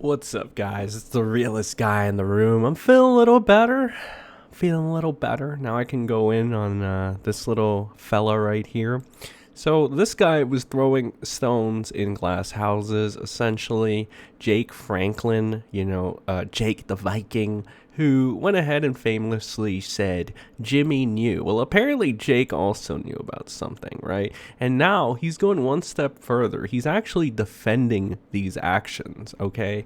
What's up, guys? It's the realest guy in the room. I'm feeling a little better. Now I can go in on this little fella right here. So this guy was throwing stones in glass houses, essentially. Jake Franklin, Jake the Viking, who went ahead and famously said Jimmy knew. Well, apparently Jake also knew about something, right? And now he's going one step further. He's actually defending these actions, okay?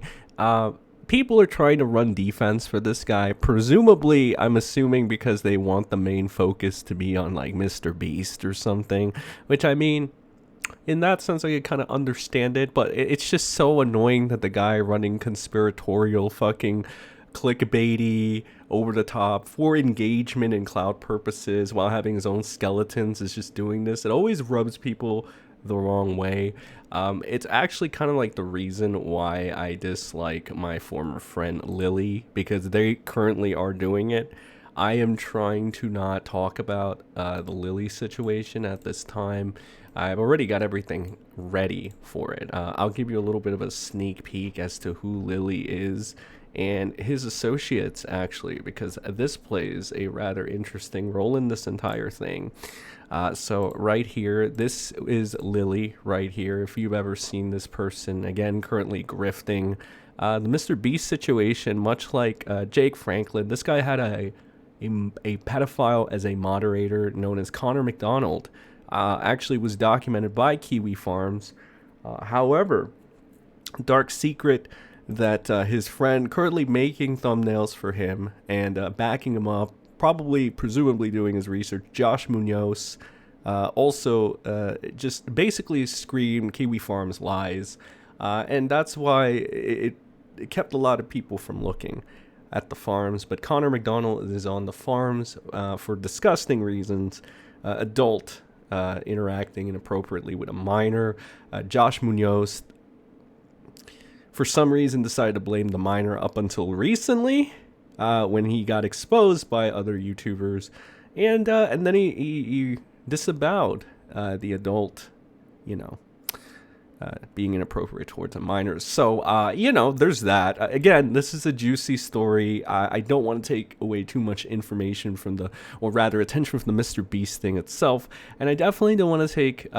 People are trying to run defense for this guy. Presumably, I'm assuming because they want the main focus to be on like MrBeast or something, which I mean, in that sense, I can kind of understand it, but it's just so annoying that the guy running conspiratorial fucking clickbaity, over the top, for engagement and cloud purposes while having his own skeletons is just doing this. It always rubs people the wrong way. It's actually kind of like the reason why I dislike my former friend Lily, because they currently are doing it. I am trying to not talk about the Lily situation at this time. I've already got everything ready for it. I'll give you a little bit of a sneak peek as to who Lily is and his associates, actually, because this plays a rather interesting role in this entire thing. So right here, this is Lily right here. If you've ever seen this person, again, currently grifting. The MrBeast situation, much like Jake Franklin, this guy had a pedophile as a moderator known as Connor McDonald. Actually was documented by Kiwi Farms. However, dark secret that his friend currently making thumbnails for him and backing him up, presumably doing his research, Josh Munoz, also just basically screamed Kiwi Farms lies. And that's why it kept a lot of people from looking at the farms. But Connor McDonald is on the farms for disgusting reasons. Adult interacting inappropriately with a minor. Josh Munoz, for some reason, decided to blame the minor up until recently, when he got exposed by other YouTubers, and then he disavowed the adult, being inappropriate towards a minor. So, there's that. Again, this is a juicy story. I don't want to take away too much information from or rather attention from the MrBeast thing itself, and I definitely don't want to take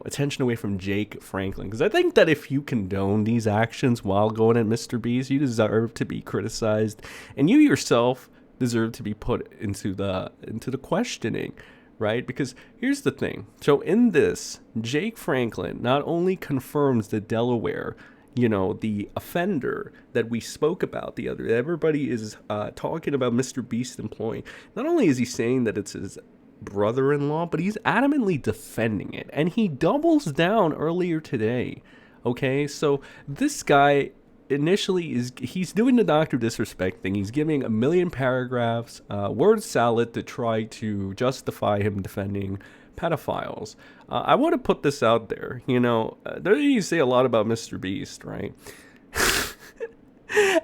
attention away from Jake Franklin, because I think that if you condone these actions while going at MrBeast, you deserve to be criticized, and you yourself deserve to be put into the questioning, right? Because here's the thing. So in this, Jake Franklin not only confirms that Delaware, the offender that we spoke about the other day, everybody is talking about MrBeast employing. Not only is he saying that it's his brother-in-law, but he's adamantly defending it, and he doubles down earlier today. Okay, so this guy initially he's doing the Dr. Disrespect thing. He's giving a million paragraphs, word salad to try to justify him defending pedophiles. I want to put this out there. There you say a lot about MrBeast, right?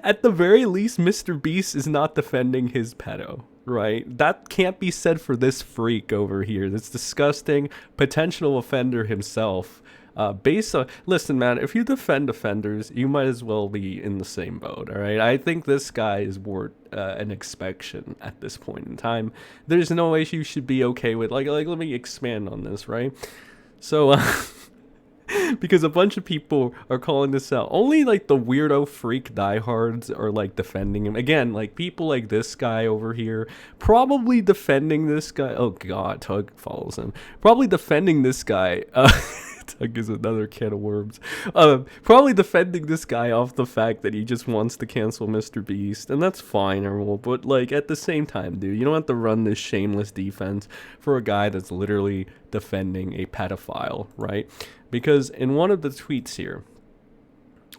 At the very least, MrBeast is not defending his pedo, right? That can't be said for this freak over here. This disgusting potential offender himself. Listen, man, if you defend offenders, you might as well be in the same boat, all right? I think this guy is worth an inspection at this point in time. There's no way you should be okay with, like let me expand on this, right? So, because a bunch of people are calling this out. Only like the weirdo freak diehards are like defending him. Again, like people like this guy over here, probably defending this guy. Oh God, Tug follows him. Probably defending this guy. Tug is another can of worms. Probably defending this guy off the fact that he just wants to cancel MrBeast, and that's fine, everyone. But like at the same time, dude, you don't have to run this shameless defense for a guy that's literally defending a pedophile, right? Because in one of the tweets here,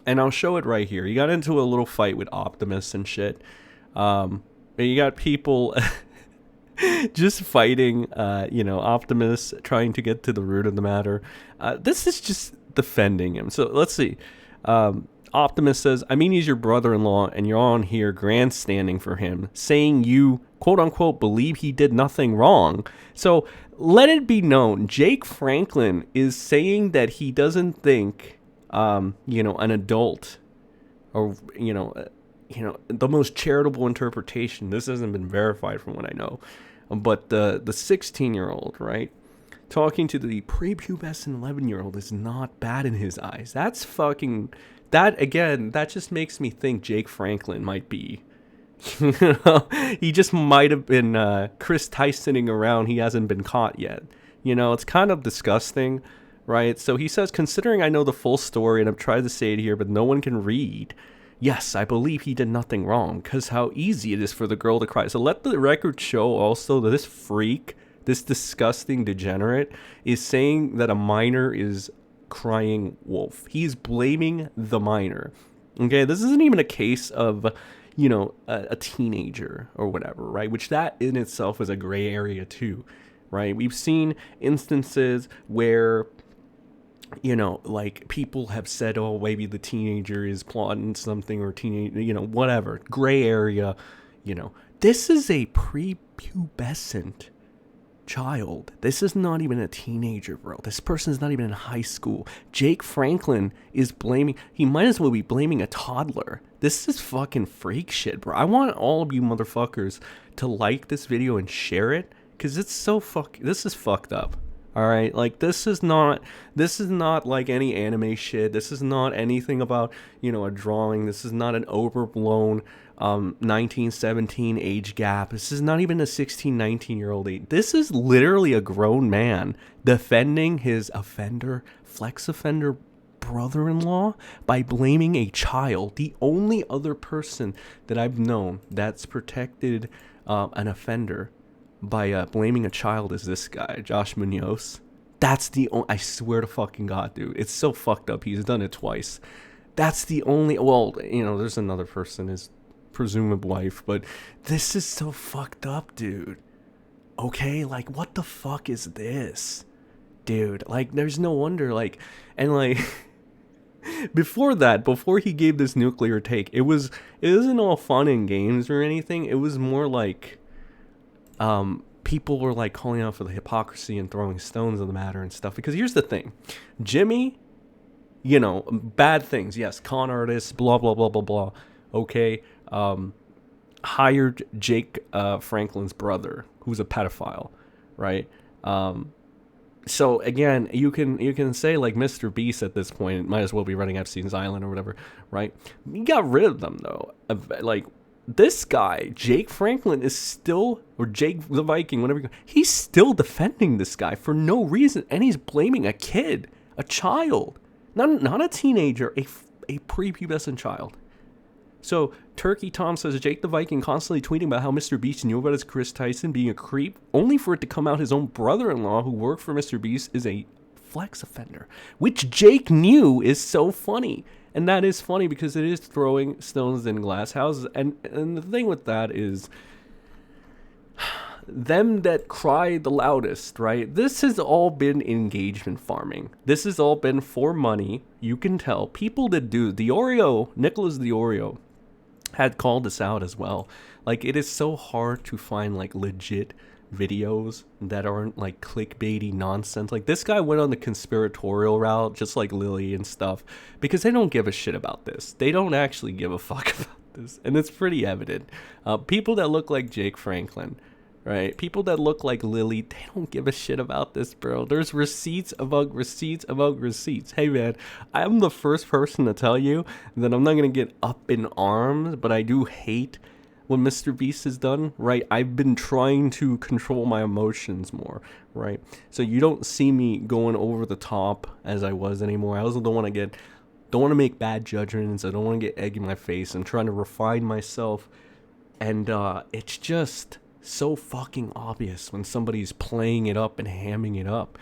and I'll show it right here, he got into a little fight with Optimus and shit. And you got people just fighting, Optimus, trying to get to the root of the matter. This is just defending him. So let's see. Optimus says, I mean, he's your brother-in-law, and you're on here grandstanding for him, saying you, quote-unquote, believe he did nothing wrong. So let it be known, Jake Franklin is saying that he doesn't think an adult, or the most charitable interpretation. This hasn't been verified from what I know, but the 16-year-old, right, talking to the prepubescent 11-year-old is not bad in his eyes. That's fucking, that again, that just makes me think Jake Franklin might be. He just might have been Kris Tysoning around. He hasn't been caught yet. It's kind of disgusting, right? So he says, considering I know the full story and I've tried to say it here, but no one can read. Yes, I believe he did nothing wrong, because how easy it is for the girl to cry. So let the record show also that this freak, this disgusting degenerate, is saying that a minor is crying wolf. He's blaming the minor. Okay, this isn't even a case of, a teenager or whatever, right? Which that in itself is a gray area too, right? We've seen instances where like people have said, oh, maybe the teenager is plotting something, or whatever, gray area. This is a prepubescent child. This is not even a teenager, bro. This person is not even in high school. Jake Franklin is he might as well be blaming a toddler. This is fucking freak shit, bro. I want all of you motherfuckers to like this video and share it, because it's so this is fucked up. All right, like this is not like any anime shit. This is not anything about, a drawing. This is not an overblown 1917 age gap. This is not even a 16, 19-year-old age. This is literally a grown man defending his flex offender brother-in-law by blaming a child. The only other person that I've known that's protected an offender by blaming a child is this guy, Josh Munoz. That's the only, I swear to fucking God, dude. It's so fucked up. He's done it twice. That's the only, there's another person, his presumed wife, but this is so fucked up, dude. Okay, like, what the fuck is this? Dude, like, there's no wonder, like, and like, before he gave this nuclear take, it wasn't all fun and games or anything. It was more like, people were like calling out for the hypocrisy and throwing stones in the matter and stuff. Because here's the thing, Jimmy, bad things, yes, con artists, blah blah blah blah blah. Okay, hired Jake Franklin's brother, who's a pedophile, right? So again, you can say like MrBeast at this point might as well be running Epstein's Island or whatever, right? You got rid of them though, like. This guy, Jake Franklin, is still, or Jake the Viking, whatever, he's still defending this guy for no reason, and he's blaming a kid, a child, not a teenager, a prepubescent child. So Turkey Tom says, Jake the Viking constantly tweeting about how MrBeast knew about his Kris Tyson being a creep, only for it to come out his own brother-in-law who worked for MrBeast is a flex offender, which Jake knew is so funny. And that is funny because it is throwing stones in glass houses. And the thing with that is, them that cry the loudest, right? This has all been engagement farming. This has all been for money. You can tell. People that do, Nicholas the Oreo had called this out as well. Like, it is so hard to find like legit videos that aren't like clickbaity nonsense. Like, this guy went on the conspiratorial route, just like Lily and stuff, because they don't give a shit about this. They don't actually give a fuck about this, and it's pretty evident. People that look like Jake Franklin, right? People that look like Lily, they don't give a shit about this, bro. There's receipts about receipts about receipts. Hey man, I'm the first person to tell you that I'm not gonna get up in arms, but I do hate what MrBeast has done, right? I've been trying to control my emotions more, right? So you don't see me going over the top as I was anymore. I also don't want to make bad judgments. I don't want to get egg in my face. I'm trying to refine myself, and it's just so fucking obvious when somebody's playing it up and hamming it up.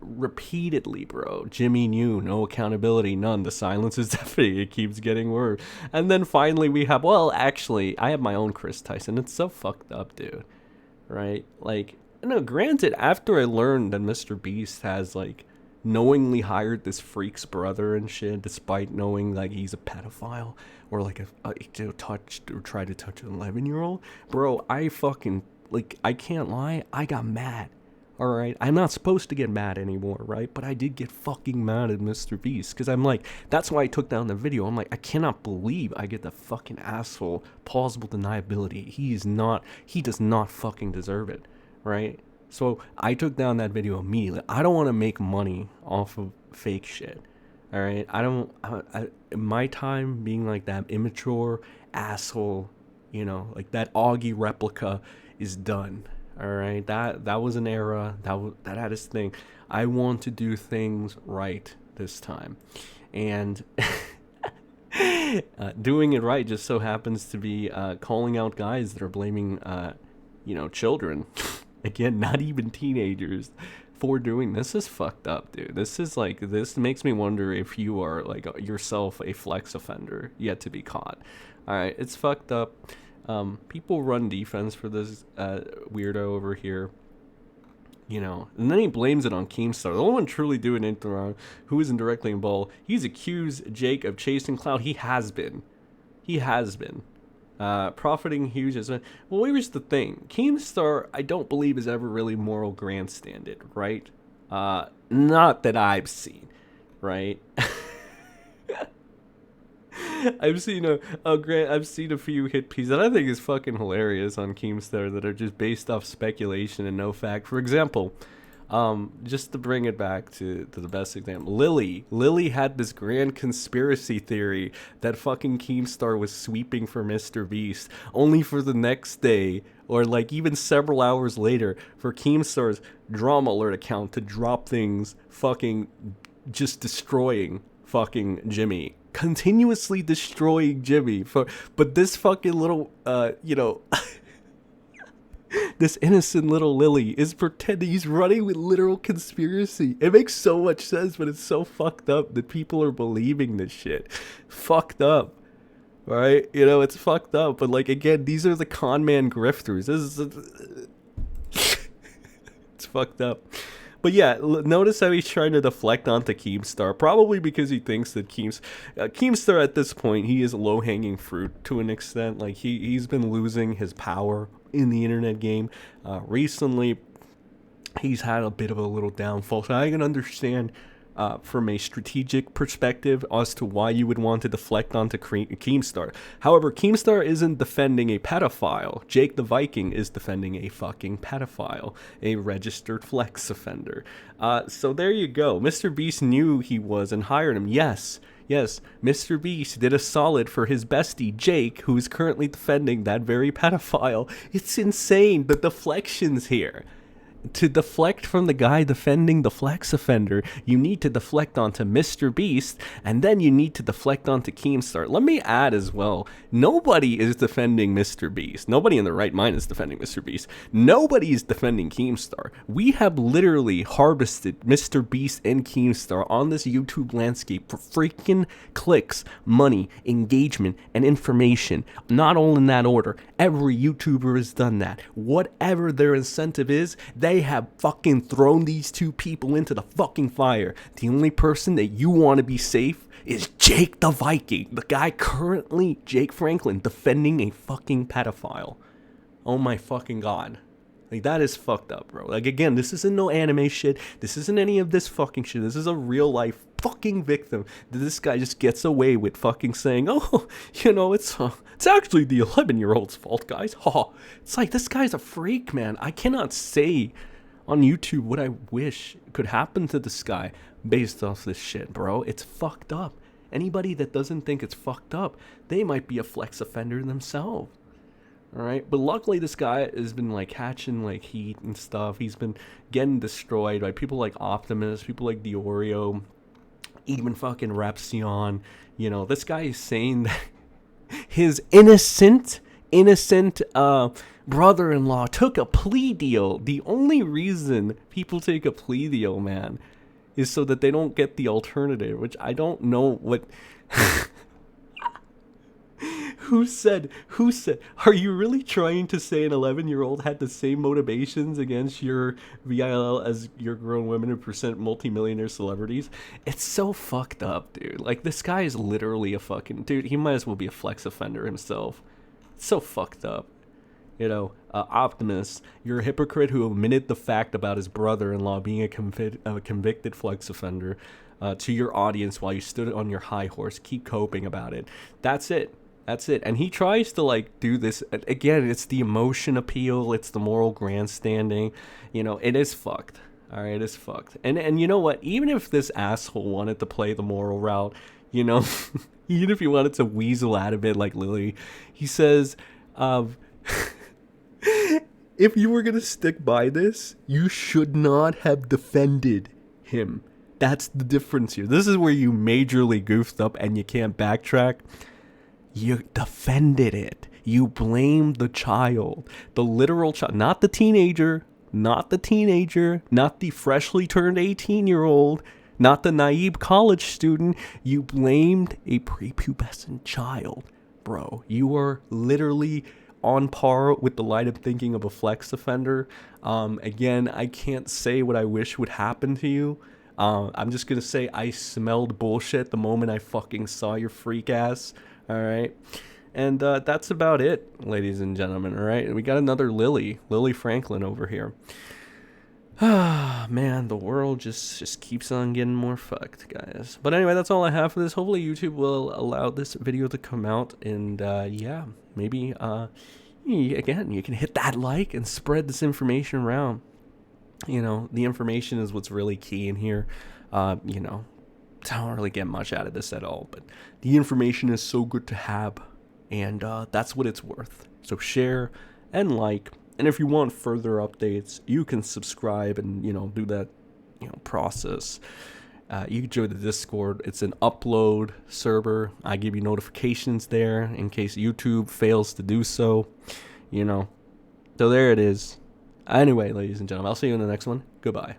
Repeatedly, bro. Jimmy knew, no accountability, none. The silence is deafening. It keeps getting worse. And then finally we have, actually, I have my own Kris Tyson. It's so fucked up, dude. Right? Like, granted, after I learned that MrBeast has, like, knowingly hired this freak's brother and shit, despite knowing, like, he's a pedophile, or, like, tried to touch an 11-year-old, bro, I fucking, like, I can't lie, I got mad. Alright, I'm not supposed to get mad anymore, right? But I did get fucking mad at MrBeast, because I'm like, that's why I took down the video. I'm like, I cannot believe I get the fucking asshole plausible deniability. He does not fucking deserve it, right? So I took down that video immediately. I don't want to make money off of fake shit, alright? My time being like that immature asshole, like that Augie replica is done. All right, that was an era that had its thing. I want to do things right this time, and doing it right just so happens to be calling out guys that are blaming, children. Again, not even teenagers, for doing this. Is fucked up, dude. This makes me wonder if you are like yourself a flex offender yet to be caught. All right, it's fucked up. People run defense for this weirdo over here, and then he blames it on Keemstar. The only one truly doing it wrong, who isn't directly involved. He's accused Jake of chasing clout. He has been. Profiting huge as well. Here's the thing. Keemstar, I don't believe, is ever really moral grandstanded, right? Not that I've seen, right? I've seen a few hit pieces that I think is fucking hilarious on Keemstar that are just based off speculation and no fact. For example, just to bring it back to the best example, Lily had this grand conspiracy theory that fucking Keemstar was sweeping for MrBeast, only for the next day, or like even several hours later, for Keemstar's Drama Alert account to drop things fucking just destroying fucking Jimmy. Continuously destroying Jimmy but this fucking little this innocent little Lily is pretending he's running with literal conspiracy. It makes so much sense, but it's so fucked up that people are believing this shit. Fucked up, right? It's fucked up. But like, again, these are the con man grifters. It's fucked up. But yeah, notice how he's trying to deflect onto Keemstar, probably because he thinks that Keemstar at this point, he is low-hanging fruit to an extent. Like, he's been losing his power in the internet game. Recently, he's had a bit of a little downfall, so I can understand from a strategic perspective as to why you would want to deflect onto Keemstar. However, Keemstar isn't defending a pedophile. Jake the Viking is defending a fucking pedophile, a registered flex offender. So there you go. MrBeast knew he was and hired him. Yes, MrBeast did a solid for his bestie, Jake, who is currently defending that very pedophile. It's insane, the deflections here. To deflect from the guy defending the flex offender, you need to deflect onto MrBeast, and then you need to deflect onto Keemstar. Let me add as well, nobody is defending MrBeast. Nobody in their right mind is defending MrBeast. Nobody is defending Keemstar. We have literally harvested MrBeast and Keemstar on this YouTube landscape for freaking clicks, money, engagement, and information. Not all in that order. Every YouTuber has done that. Whatever their incentive is, they have fucking thrown these two people into the fucking fire. The only person that you want to be safe is Jake the Viking, the guy currently, Jake Franklin, defending a fucking pedophile. Oh my fucking god. Like, that is fucked up, bro. Like, again, this isn't no anime shit. This isn't any of this fucking shit. This is a real life fucking victim that this guy just gets away with fucking saying, oh, it's actually the 11-year-old's fault, guys. It's like, this guy's a freak, man. I cannot say on YouTube what I wish could happen to this guy based off this shit, bro. It's fucked up. Anybody that doesn't think it's fucked up, they might be a flex offender themselves. Alright, but luckily this guy has been like hatching like heat and stuff. He's been getting destroyed by people like Optimus, people like Diorio, even fucking Repsion. This guy is saying that his innocent brother-in-law took a plea deal. The only reason people take a plea deal, man, is so that they don't get the alternative, which I don't know what... Who said, are you really trying to say an 11-year-old had the same motivations against your VIL as your grown women who present multimillionaire celebrities? It's so fucked up, dude. Like, this guy is literally a fucking... Dude, he might as well be a flex offender himself. It's so fucked up. Optimus, you're a hypocrite who omitted the fact about his brother-in-law being a convicted flex offender to your audience while you stood on your high horse. Keep coping about it. That's it. That's it. And he tries to like do this again. It's the emotion appeal. It's the moral grandstanding. It is fucked. All right, it's fucked. And you know what? Even if this asshole wanted to play the moral route, even if he wanted to weasel out of it like Lily, he says, if you were gonna stick by this, you should not have defended him. That's the difference here. This is where you majorly goofed up and you can't backtrack. You defended it. You blamed the child, the literal child, not the teenager, not the freshly turned 18-year-old, not the naive college student. You blamed a prepubescent child, bro. You are literally on par with the line of thinking of a flex offender. Again, I can't say what I wish would happen to you. I'm just gonna say I smelled bullshit the moment I fucking saw your freak ass. All right. And that's about it, ladies and gentlemen. All right. We got another Lily Franklin over here. Ah, man, the world just keeps on getting more fucked, guys. But anyway, that's all I have for this. Hopefully YouTube will allow this video to come out. And yeah, maybe, again, you can hit that like and spread this information around. The information is what's really key in here. Don't really get much out of this at all, but the information is so good to have, and that's what it's worth. So share and like, and if you want further updates, you can subscribe and do that process. You can join the Discord. It's an upload server. I give you notifications there in case YouTube fails to do so. So there it is. Anyway, ladies and gentlemen, I'll see you in the next one. Goodbye.